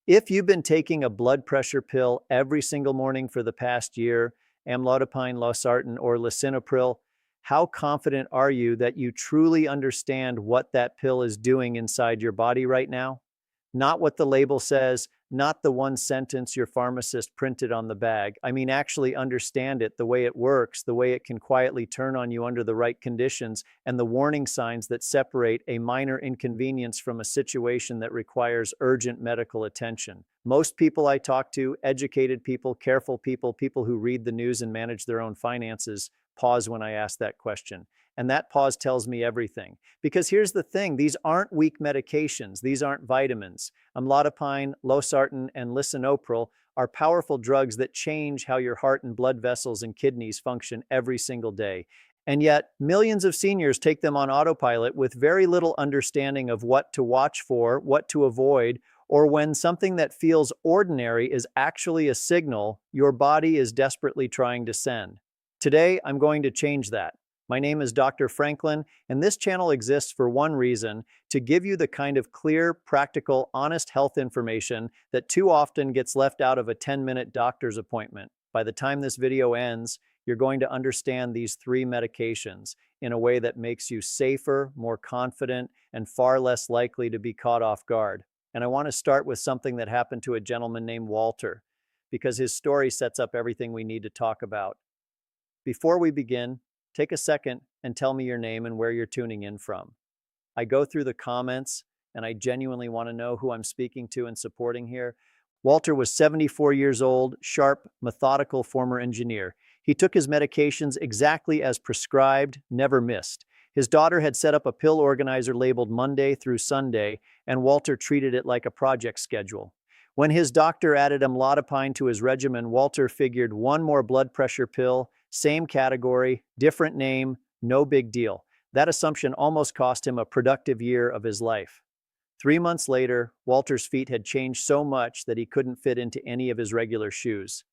If you've been taking a blood pressure pill every single morning for the past year, amlodipine, losartan, or lisinopril, how confident are you that you truly understand what that pill is doing inside your body right now? Not what the label says, not the one sentence your pharmacist printed on the bag. I mean, actually understand it, the way it works, the way it can quietly turn on you under the right conditions, and the warning signs that separate a minor inconvenience from a situation that requires urgent medical attention. Most people I talk to, educated people, careful people, people who read the news and manage their own finances, pause when I ask that question. And that pause tells me everything. Because here's the thing, these aren't weak medications, these aren't vitamins. Amlodipine, losartan, and lisinopril are powerful drugs that change how your heart and blood vessels and kidneys function every single day. And yet, millions of seniors take them on autopilot with very little understanding of what to watch for, what to avoid, or when something that feels ordinary is actually a signal your body is desperately trying to send. Today, I'm going to change that. My name is Dr. Franklin, and this channel exists for one reason: to give you the kind of clear, practical, honest health information that too often gets left out of a 10-minute doctor's appointment. By the time this video ends, you're going to understand these three medications in a way that makes you safer, more confident, and far less likely to be caught off guard. And I want to start with something that happened to a gentleman named Walter, because his story sets up everything we need to talk about. Before we begin, take a second and tell me your name and where you're tuning in from. I go through the comments and I genuinely want to know who I'm speaking to and supporting here. Walter was 74 years old, sharp, methodical former engineer. He took his medications exactly as prescribed, never missed. His daughter had set up a pill organizer labeled Monday through Sunday, and Walter treated it like a project schedule. When his doctor added amlodipine to his regimen, Walter figured one more blood pressure pill, same category, different name, no big deal. That assumption almost cost him a productive year of his life. 3 months later, Walter's feet had changed so much that he couldn't fit into any of his regular shoes.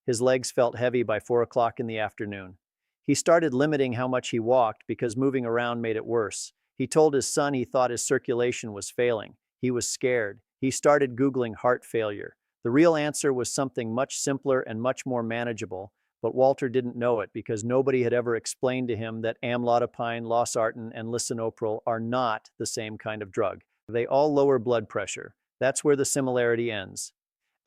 His legs felt heavy by 4 o'clock in the afternoon. He started limiting how much he walked because moving around made it worse. He told his son he thought his circulation was failing. He was scared. He started Googling heart failure. The real answer was something much simpler and much more manageable, but Walter didn't know it because nobody had ever explained to him that amlodipine, losartan, and lisinopril are not the same kind of drug. They all lower blood pressure. That's where the similarity ends.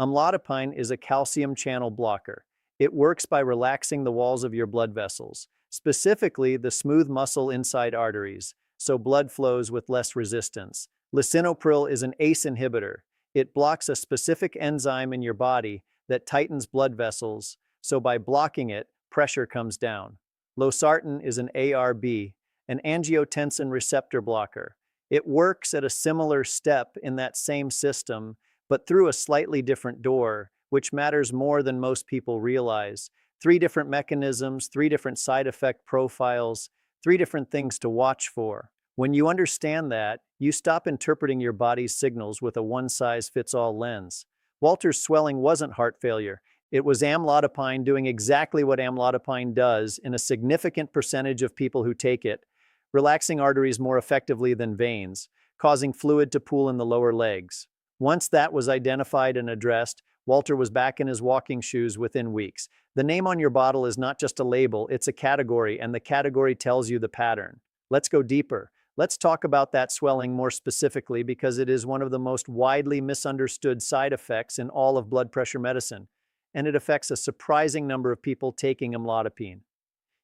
Amlodipine is a calcium channel blocker. It works by relaxing the walls of your blood vessels, specifically the smooth muscle inside arteries, so blood flows with less resistance. Lisinopril is an ACE inhibitor. It blocks a specific enzyme in your body that tightens blood vessels, so by blocking it, pressure comes down. Losartan is an ARB, an angiotensin receptor blocker. It works at a similar step in that same system, but through a slightly different door, which matters more than most people realize. 3 different mechanisms, 3 different side effect profiles, 3 different things to watch for. When you understand that, you stop interpreting your body's signals with a one-size-fits-all lens. Walter's swelling wasn't heart failure. It was amlodipine doing exactly what amlodipine does in a significant percentage of people who take it, relaxing arteries more effectively than veins, causing fluid to pool in the lower legs. Once that was identified and addressed, Walter was back in his walking shoes within weeks. The name on your bottle is not just a label, it's a category, and the category tells you the pattern. Let's go deeper. Let's talk about that swelling more specifically because it is one of the most widely misunderstood side effects in all of blood pressure medicine, and it affects a surprising number of people taking amlodipine.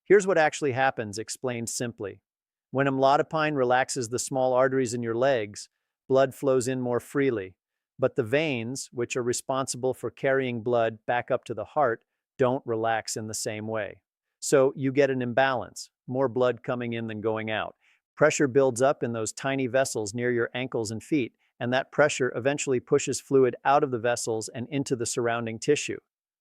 Here's what actually happens, explained simply. When amlodipine relaxes the small arteries in your legs, blood flows in more freely. But the veins, which are responsible for carrying blood back up to the heart, don't relax in the same way. So you get an imbalance, more blood coming in than going out. Pressure builds up in those tiny vessels near your ankles and feet, and that pressure eventually pushes fluid out of the vessels and into the surrounding tissue.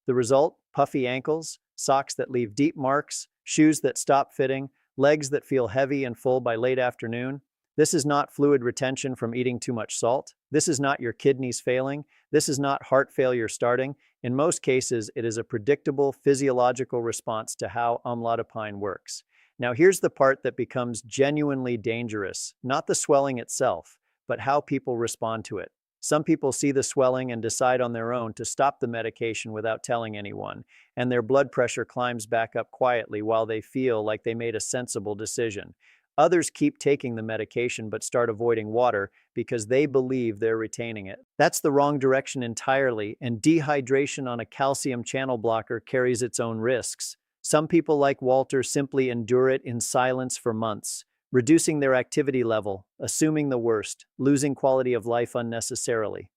The result? Puffy ankles, socks that leave deep marks, shoes that stop fitting, legs that feel heavy and full by late afternoon. This is not fluid retention from eating too much salt. This is not your kidneys failing. This is not heart failure starting. In most cases, it is a predictable physiological response to how amlodipine works. Now, here's the part that becomes genuinely dangerous, not the swelling itself, but how people respond to it. Some people see the swelling and decide on their own to stop the medication without telling anyone, and their blood pressure climbs back up quietly while they feel like they made a sensible decision. Others keep taking the medication but start avoiding water because they believe they're retaining it. That's the wrong direction entirely, and dehydration on a calcium channel blocker carries its own risks. Some people like Walter simply endure it in silence for months, reducing their activity level, assuming the worst, losing quality of life unnecessarily.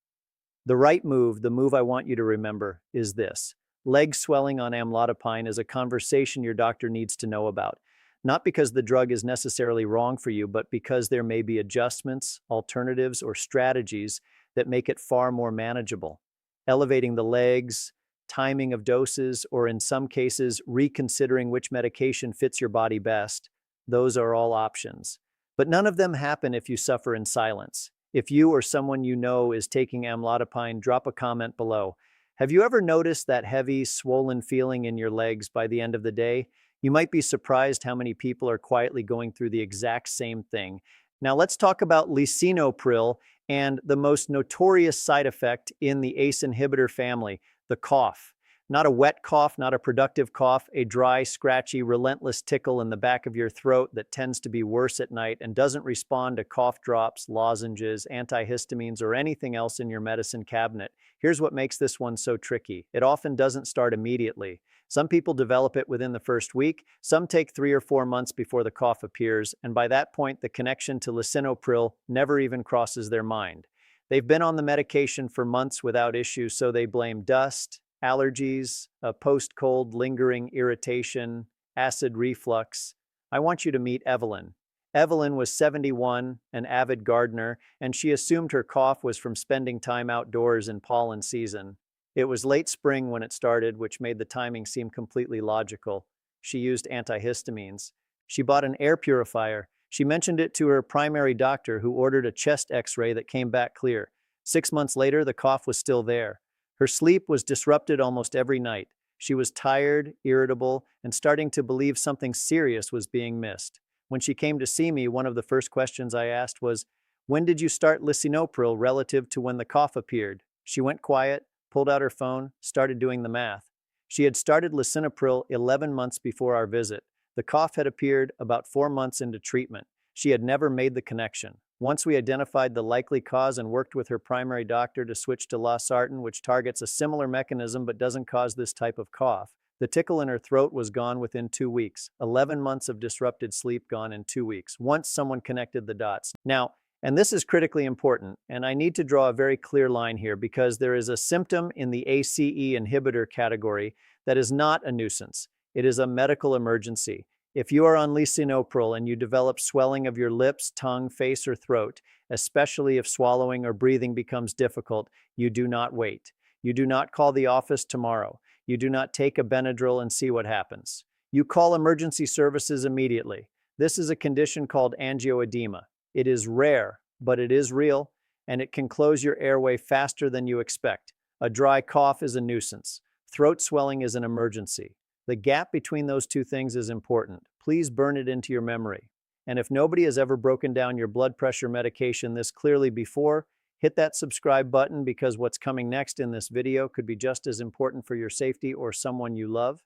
The right move, the move I want you to remember, is this. Leg swelling on amlodipine is a conversation your doctor needs to know about. Not because the drug is necessarily wrong for you, but because there may be adjustments, alternatives, or strategies that make it far more manageable. Elevating the legs, timing of doses, or in some cases, reconsidering which medication fits your body best. Those are all options. But none of them happen if you suffer in silence. If you or someone you know is taking amlodipine, drop a comment below. Have you ever noticed that heavy, swollen feeling in your legs by the end of the day? You might be surprised how many people are quietly going through the exact same thing. Now let's talk about lisinopril and the most notorious side effect in the ACE inhibitor family, the cough. Not a wet cough, not a productive cough, a dry, scratchy, relentless tickle in the back of your throat that tends to be worse at night and doesn't respond to cough drops, lozenges, antihistamines, or anything else in your medicine cabinet. Here's what makes this one so tricky. It often doesn't start immediately. Some people develop it within the first week, some take 3 or 4 months before the cough appears, and by that point, the connection to lisinopril never even crosses their mind. They've been on the medication for months without issue, so they blame dust, allergies, a post-cold lingering irritation, acid reflux. I want you to meet Evelyn. Evelyn was 71, an avid gardener, and she assumed her cough was from spending time outdoors in pollen season. It was late spring when it started, which made the timing seem completely logical. She used antihistamines. She bought an air purifier. She mentioned it to her primary doctor, who ordered a chest x-ray that came back clear. 6 months later, the cough was still there. Her sleep was disrupted almost every night. She was tired, irritable, and starting to believe something serious was being missed. When she came to see me, one of the first questions I asked was, "When did you start lisinopril relative to when the cough appeared?" She went quiet, pulled out her phone, started doing the math. She had started lisinopril 11 months before our visit. The cough had appeared about 4 months into treatment. She had never made the connection. Once we identified the likely cause and worked with her primary doctor to switch to Losartan, which targets a similar mechanism but doesn't cause this type of cough, the tickle in her throat was gone within 2 weeks. 11 months of disrupted sleep gone in 2 weeks, once someone connected the dots. Now, and this is critically important, and I need to draw a very clear line here because there is a symptom in the ACE inhibitor category that is not a nuisance. It is a medical emergency. If you are on lisinopril and you develop swelling of your lips, tongue, face, or throat, especially if swallowing or breathing becomes difficult, you do not wait. You do not call the office tomorrow. You do not take a Benadryl and see what happens. You call emergency services immediately. This is a condition called angioedema. It is rare, but it is real, and it can close your airway faster than you expect. A dry cough is a nuisance. Throat swelling is an emergency. The gap between those two things is important. Please burn it into your memory. And if nobody has ever broken down your blood pressure medication this clearly before, hit that subscribe button because what's coming next in this video could be just as important for your safety or someone you love.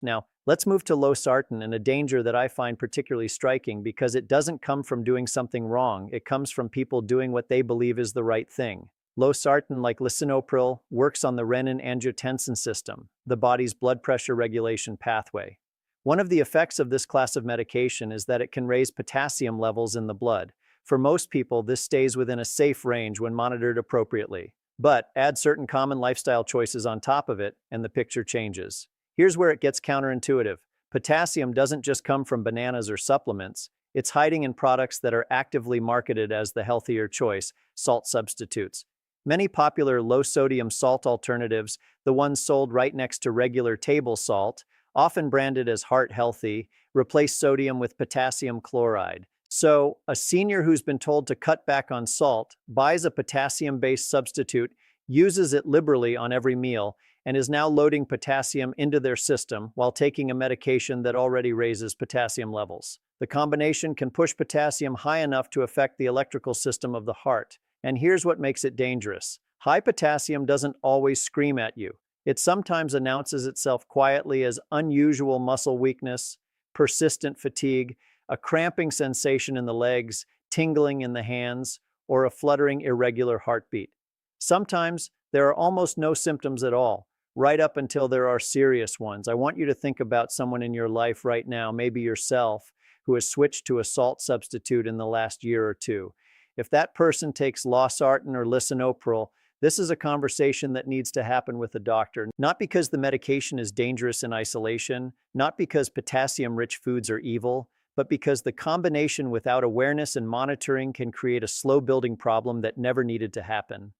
Now, let's move to Losartan and a danger that I find particularly striking because it doesn't come from doing something wrong. It comes from people doing what they believe is the right thing. Losartan, like lisinopril, works on the renin-angiotensin system, the body's blood pressure regulation pathway. One of the effects of this class of medication is that it can raise potassium levels in the blood. For most people, this stays within a safe range when monitored appropriately. But add certain common lifestyle choices on top of it, and the picture changes. Here's where it gets counterintuitive. Potassium doesn't just come from bananas or supplements. It's hiding in products that are actively marketed as the healthier choice, salt substitutes. Many popular low-sodium salt alternatives, the ones sold right next to regular table salt, often branded as heart healthy, replace sodium with potassium chloride. So, a senior who's been told to cut back on salt buys a potassium-based substitute, uses it liberally on every meal, and is now loading potassium into their system while taking a medication that already raises potassium levels. The combination can push potassium high enough to affect the electrical system of the heart. And here's what makes it dangerous. High potassium doesn't always scream at you. It sometimes announces itself quietly as unusual muscle weakness, persistent fatigue, a cramping sensation in the legs, tingling in the hands, or a fluttering, irregular heartbeat. Sometimes there are almost no symptoms at all, right up until there are serious ones. I want you to think about someone in your life right now, maybe yourself, who has switched to a salt substitute in the last year or two. If that person takes Losartan or Lisinopril, this is a conversation that needs to happen with a doctor, not because the medication is dangerous in isolation, not because potassium-rich foods are evil, but because the combination without awareness and monitoring can create a slow-building problem that never needed to happen.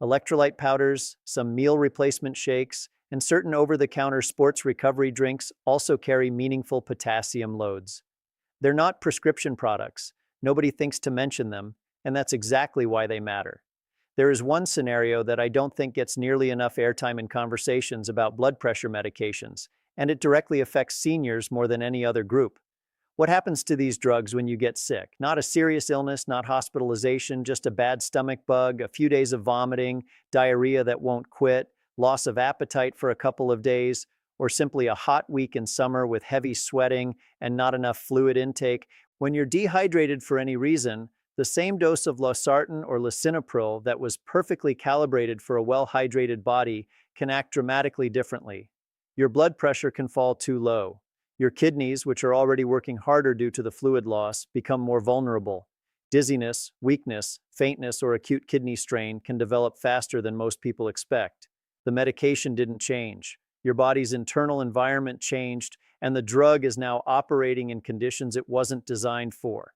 Electrolyte powders, some meal replacement shakes, and certain over-the-counter sports recovery drinks also carry meaningful potassium loads. They're not prescription products. Nobody thinks to mention them, and that's exactly why they matter. There is one scenario that I don't think gets nearly enough airtime in conversations about blood pressure medications, and it directly affects seniors more than any other group. What happens to these drugs when you get sick? Not a serious illness, not hospitalization, just a bad stomach bug, a few days of vomiting, diarrhea that won't quit, loss of appetite for a couple of days, or simply a hot week in summer with heavy sweating and not enough fluid intake. When you're dehydrated for any reason, the same dose of Losartan or Lisinopril that was perfectly calibrated for a well-hydrated body can act dramatically differently. Your blood pressure can fall too low. Your kidneys, which are already working harder due to the fluid loss, become more vulnerable. Dizziness, weakness, faintness, or acute kidney strain can develop faster than most people expect. The medication didn't change. Your body's internal environment changed, and the drug is now operating in conditions it wasn't designed for.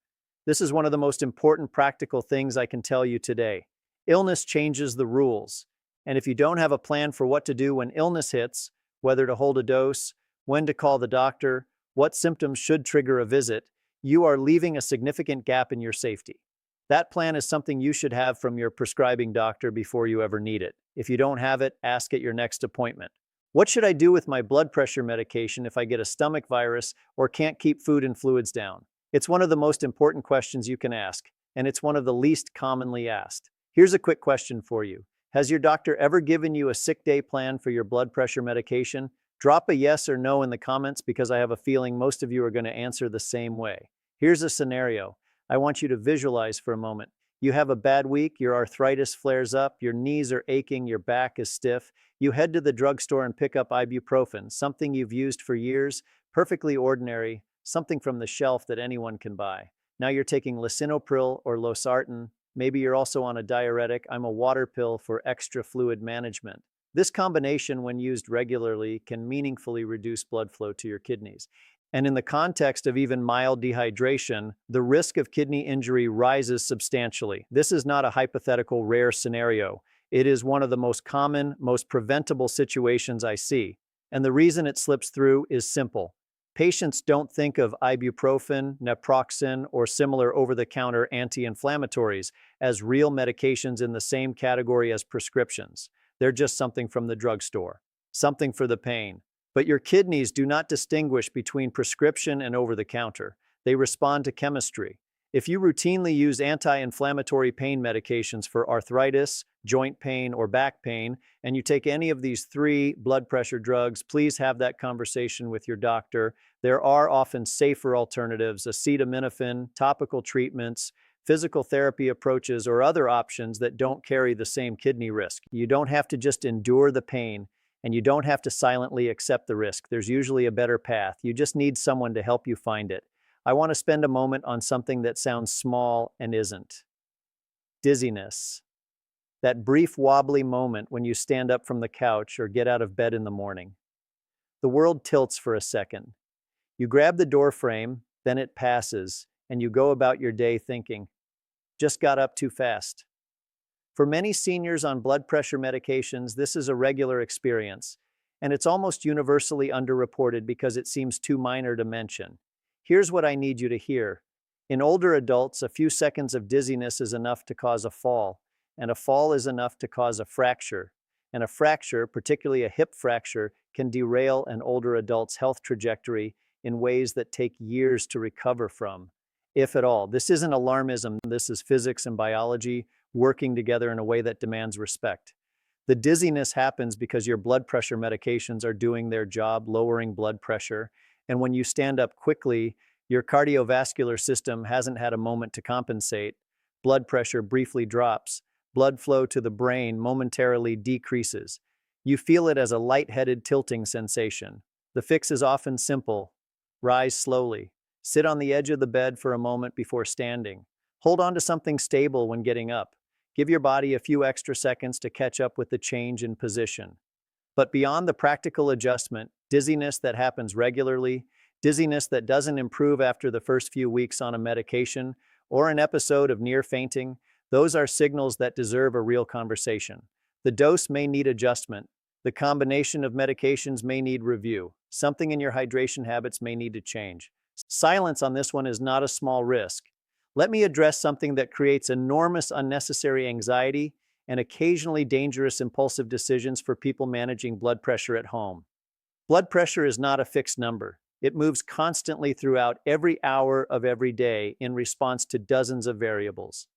This is one of the most important practical things I can tell you today. Illness changes the rules, and if you don't have a plan for what to do when illness hits, whether to hold a dose, when to call the doctor, what symptoms should trigger a visit, you are leaving a significant gap in your safety. That plan is something you should have from your prescribing doctor before you ever need it. If you don't have it, ask at your next appointment. What should I do with my blood pressure medication if I get a stomach virus or can't keep food and fluids down? It's one of the most important questions you can ask, and it's one of the least commonly asked. Here's a quick question for you. Has your doctor ever given you a sick day plan for your blood pressure medication? Drop a yes or no in the comments because I have a feeling most of you are going to answer the same way. Here's a scenario. I want you to visualize for a moment. You have a bad week, your arthritis flares up, your knees are aching, your back is stiff. You head to the drugstore and pick up ibuprofen, something you've used for years, perfectly ordinary, something from the shelf that anyone can buy. Now you're taking Lisinopril or Losartan. Maybe you're also on a diuretic. I'm a water pill for extra fluid management. This combination, when used regularly, can meaningfully reduce blood flow to your kidneys. And in the context of even mild dehydration, the risk of kidney injury rises substantially. This is not a hypothetical rare scenario. It is one of the most common, most preventable situations I see. And the reason it slips through is simple. Patients don't think of ibuprofen, naproxen, or similar over-the-counter anti-inflammatories as real medications in the same category as prescriptions. They're just something from the drugstore, something for the pain. But your kidneys do not distinguish between prescription and over-the-counter. They respond to chemistry. If you routinely use anti-inflammatory pain medications for arthritis, joint pain, or back pain, and you take any of these 3 blood pressure drugs, please have that conversation with your doctor. There are often safer alternatives, acetaminophen, topical treatments, physical therapy approaches, or other options that don't carry the same kidney risk. You don't have to just endure the pain, and you don't have to silently accept the risk. There's usually a better path. You just need someone to help you find it. I want to spend a moment on something that sounds small and isn't. Dizziness. That brief wobbly moment when you stand up from the couch or get out of bed in the morning. The world tilts for a second. You grab the door frame, then it passes, and you go about your day thinking, just got up too fast. For many seniors on blood pressure medications, this is a regular experience, and it's almost universally underreported because it seems too minor to mention. Here's what I need you to hear. In older adults, a few seconds of dizziness is enough to cause a fall, and a fall is enough to cause a fracture. And a fracture, particularly a hip fracture, can derail an older adult's health trajectory in ways that take years to recover from, if at all. This isn't alarmism, this is physics and biology. working together in a way that demands respect. The dizziness happens because your blood pressure medications are doing their job, lowering blood pressure. And when you stand up quickly, your cardiovascular system hasn't had a moment to compensate. Blood pressure briefly drops. Blood flow to the brain momentarily decreases. You feel it as a lightheaded, tilting sensation. The fix is often simple. Rise slowly. Sit on the edge of the bed for a moment before standing. Hold on to something stable when getting up. Give your body a few extra seconds to catch up with the change in position. But beyond the practical adjustment, dizziness that happens regularly, dizziness that doesn't improve after the first few weeks on a medication, or an episode of near fainting, those are signals that deserve a real conversation. The dose may need adjustment. The combination of medications may need review. Something in your hydration habits may need to change. Silence on this one is not a small risk. Let me address something that creates enormous unnecessary anxiety and occasionally dangerous impulsive decisions for people managing blood pressure at home. Blood pressure is not a fixed number. It moves constantly throughout every hour of every day in response to dozens of variables.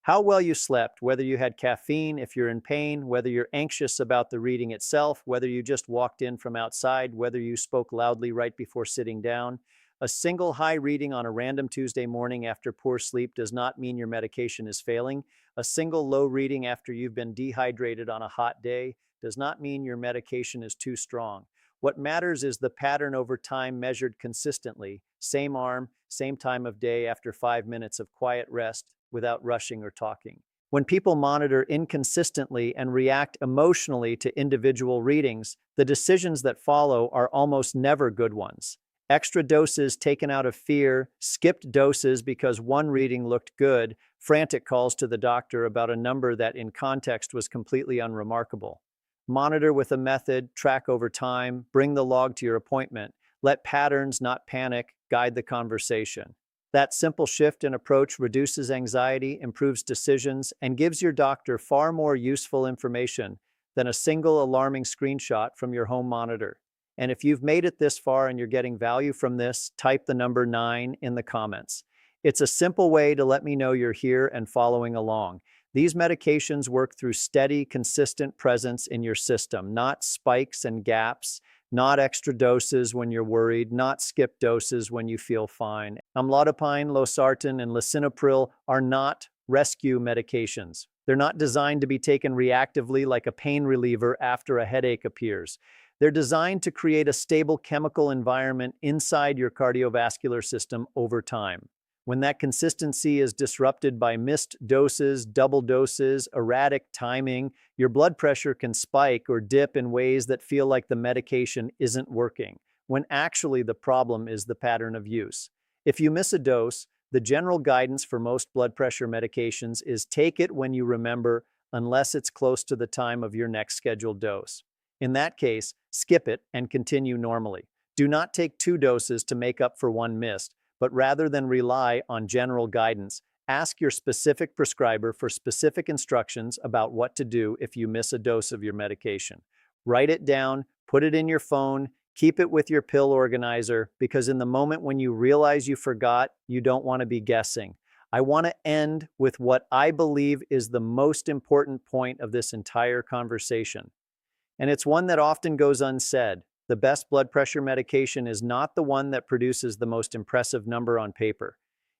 How well you slept, whether you had caffeine, if you're in pain, whether you're anxious about the reading itself, whether you just walked in from outside, whether you spoke loudly right before sitting down. A single high reading on a random Tuesday morning after poor sleep does not mean your medication is failing. A single low reading after you've been dehydrated on a hot day does not mean your medication is too strong. What matters is the pattern over time measured consistently, same arm, same time of day after 5 minutes of quiet rest without rushing or talking. When people monitor inconsistently and react emotionally to individual readings, the decisions that follow are almost never good ones. Extra doses taken out of fear, skipped doses because one reading looked good, frantic calls to the doctor about a number that in context was completely unremarkable. Monitor with a method, track over time, bring the log to your appointment. Let patterns, not panic, guide the conversation. That simple shift in approach reduces anxiety, improves decisions, and gives your doctor far more useful information than a single alarming screenshot from your home monitor. And if you've made it this far and you're getting value from this, type the number 9 in the comments. It's a simple way to let me know you're here and following along. These medications work through steady, consistent presence in your system, not spikes and gaps, not extra doses when you're worried, not skip doses when you feel fine. Amlodipine, Losartan, and Lisinopril are not rescue medications. They're not designed to be taken reactively like a pain reliever after a headache appears. They're designed to create a stable chemical environment inside your cardiovascular system over time. When that consistency is disrupted by missed doses, double doses, erratic timing, your blood pressure can spike or dip in ways that feel like the medication isn't working, when actually the problem is the pattern of use. If you miss a dose, the general guidance for most blood pressure medications is take it when you remember, unless it's close to the time of your next scheduled dose. In that case, skip it and continue normally. Do not take 2 doses to make up for one missed, but rather than rely on general guidance, ask your specific prescriber for specific instructions about what to do if you miss a dose of your medication. Write it down, put it in your phone, keep it with your pill organizer, because in the moment when you realize you forgot, you don't want to be guessing. I want to end with what I believe is the most important point of this entire conversation. And it's one that often goes unsaid. The best blood pressure medication is not the one that produces the most impressive number on paper.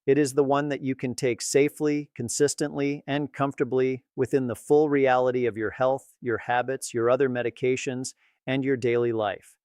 It is the one that you can take safely, consistently, and comfortably within the full reality of your health, your habits, your other medications, and your daily life.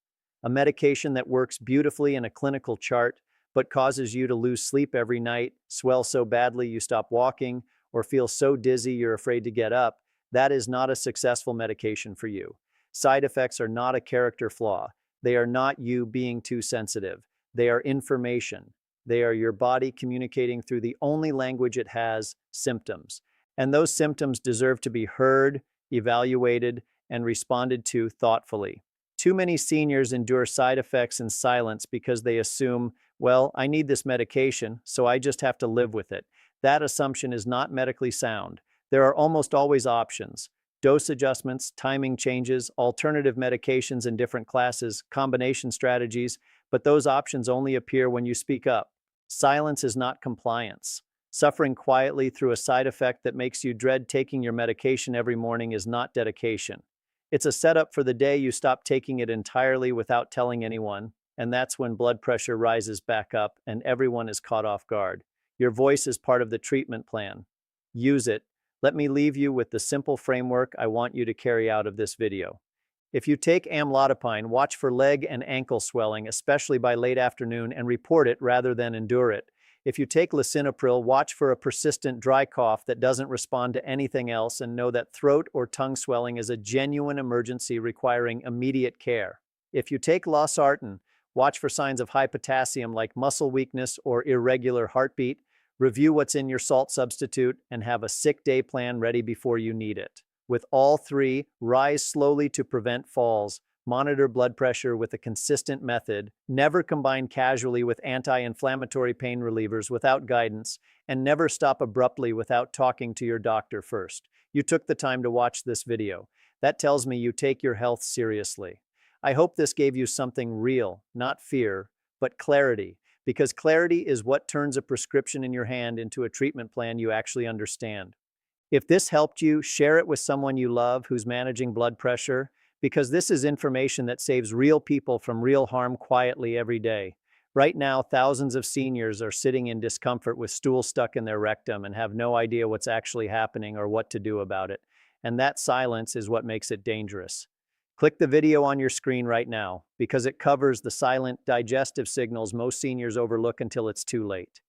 A medication that works beautifully in a clinical chart, but causes you to lose sleep every night, swell so badly you stop walking, or feel so dizzy you're afraid to get up, that is not a successful medication for you. Side effects are not a character flaw. They are not you being too sensitive. They are information. They are your body communicating through the only language it has, symptoms. And those symptoms deserve to be heard, evaluated, and responded to thoughtfully. Too many seniors endure side effects in silence because they assume, well, I need this medication, so I just have to live with it. That assumption is not medically sound. There are almost always options. Dose adjustments, timing changes, alternative medications in different classes, combination strategies, but those options only appear when you speak up. Silence is not compliance. Suffering quietly through a side effect that makes you dread taking your medication every morning is not dedication. It's a setup for the day you stop taking it entirely without telling anyone, and that's when blood pressure rises back up and everyone is caught off guard. Your voice is part of the treatment plan. Use it. Let me leave you with the simple framework I want you to carry out of this video. If you take amlodipine, watch for leg and ankle swelling, especially by late afternoon, and report it rather than endure it. If you take lisinopril, watch for a persistent dry cough that doesn't respond to anything else and know that throat or tongue swelling is a genuine emergency requiring immediate care. If you take losartan, watch for signs of high potassium like muscle weakness or irregular heartbeat. Review what's in your salt substitute and have a sick day plan ready before you need it. With all three, rise slowly to prevent falls. Monitor blood pressure with a consistent method. Never combine casually with anti-inflammatory pain relievers without guidance. And never stop abruptly without talking to your doctor first. You took the time to watch this video. That tells me you take your health seriously. I hope this gave you something real, not fear, but clarity. Because clarity is what turns a prescription in your hand into a treatment plan you actually understand. If this helped you, share it with someone you love who's managing blood pressure, because this is information that saves real people from real harm quietly every day. Right now, thousands of seniors are sitting in discomfort with stool stuck in their rectum and have no idea what's actually happening or what to do about it. And that silence is what makes it dangerous. Click the video on your screen right now, because it covers the silent digestive signals most seniors overlook until it's too late.